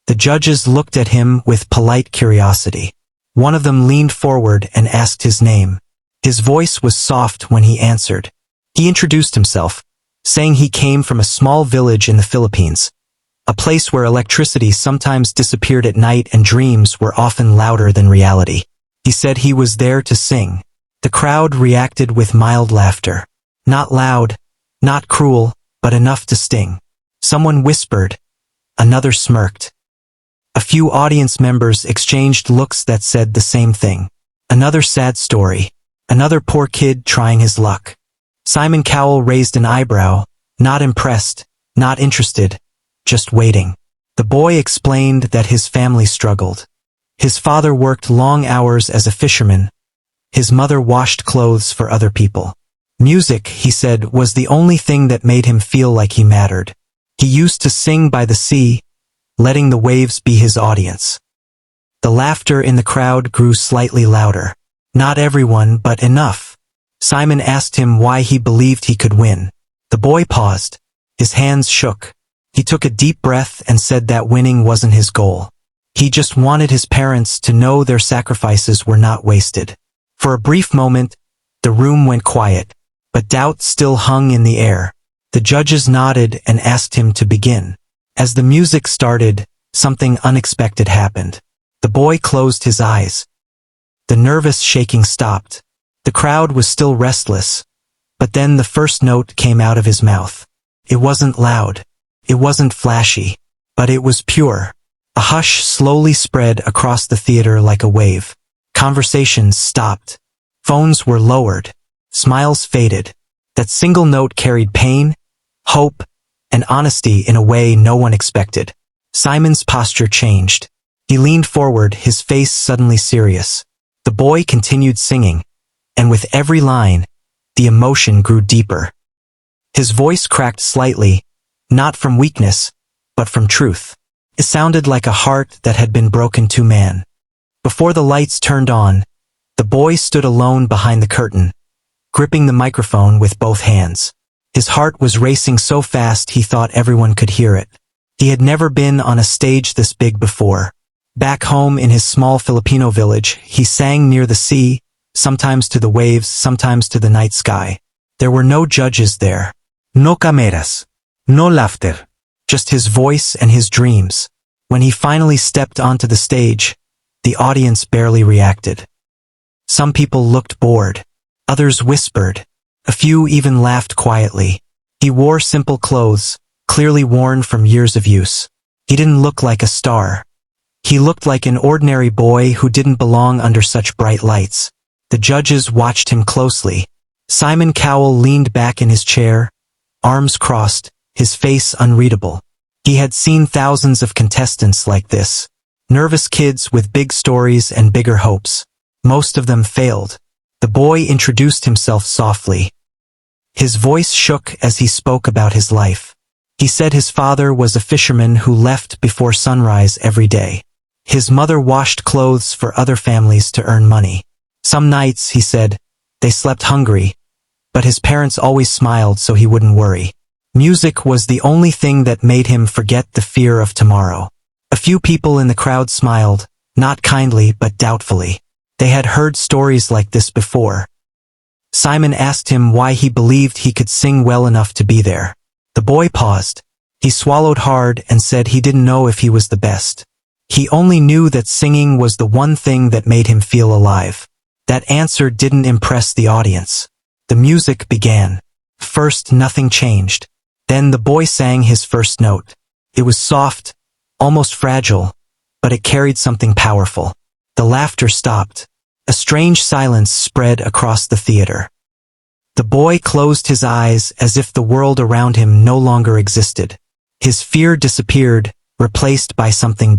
The judges looked at him with polite curiosity. One of them leaned forward and asked his name. His voice was soft when he answered. He introduced himself, saying he came from a small village in the Philippines, a place where electricity sometimes disappeared at night and dreams were often louder than reality. He said he was there to sing. The crowd reacted with mild laughter. Not loud, not cruel, but enough to sting. Someone whispered. Another smirked. A few audience members exchanged looks that said the same thing. Another sad story. Another poor kid trying his luck. Simon Cowell raised an eyebrow, not impressed, not interested, just waiting. The boy explained that his family struggled. His father worked long hours as a fisherman. His mother washed clothes for other people. Music, he said, was the only thing that made him feel like he mattered. He used to sing by the sea, letting the waves be his audience. The laughter in the crowd grew slightly louder. Not everyone, but enough. Simon asked him why he believed he could win. The boy paused. His hands shook. He took a deep breath and said that winning wasn't his goal. He just wanted his parents to know their sacrifices were not wasted. For a brief moment, the room went quiet, but doubt still hung in the air. The judges nodded and asked him to begin. As the music started, something unexpected happened. The boy closed his eyes. The nervous shaking stopped. The crowd was still restless, but then the first note came out of his mouth. It wasn't loud. It wasn't flashy, but it was pure. A hush slowly spread across the theater like a wave. Conversations stopped. Phones were lowered. Smiles faded. That single note carried pain, hope, and honesty in a way no one expected. Simon's posture changed. He leaned forward, his face suddenly serious. The boy continued singing, and with every line, the emotion grew deeper. His voice cracked slightly, not from weakness, but from truth. It sounded like a heart that had been broken to man. Before the lights turned on, the boy stood alone behind the curtain, gripping the microphone with both hands. His heart was racing so fast he thought everyone could hear it. He had never been on a stage this big before. Back home in his small Filipino village, he sang near the sea, sometimes to the waves, sometimes to the night sky. There were no judges there. No cameras. No laughter. Just his voice and his dreams. When he finally stepped onto the stage, the audience barely reacted. Some people looked bored. Others whispered. A few even laughed quietly. He wore simple clothes, clearly worn from years of use. He didn't look like a star. He looked like an ordinary boy who didn't belong under such bright lights. The judges watched him closely. Simon Cowell leaned back in his chair, arms crossed, his face unreadable. He had seen thousands of contestants like this. Nervous kids with big stories and bigger hopes. Most of them failed. The boy introduced himself softly. His voice shook as he spoke about his life. He said his father was a fisherman who left before sunrise every day. His mother washed clothes for other families to earn money. Some nights, he said, they slept hungry, but his parents always smiled so he wouldn't worry. Music was the only thing that made him forget the fear of tomorrow. A few people in the crowd smiled, not kindly but doubtfully. They had heard stories like this before. Simon asked him why he believed he could sing well enough to be there. The boy paused. He swallowed hard and said he didn't know if he was the best. He only knew that singing was the one thing that made him feel alive. That answer didn't impress the audience. The music began. First, nothing changed. Then the boy sang his first note. It was soft, almost fragile, but it carried something powerful. The laughter stopped. A strange silence spread across the theater. The boy closed his eyes as if the world around him no longer existed. His fear disappeared, replaced by something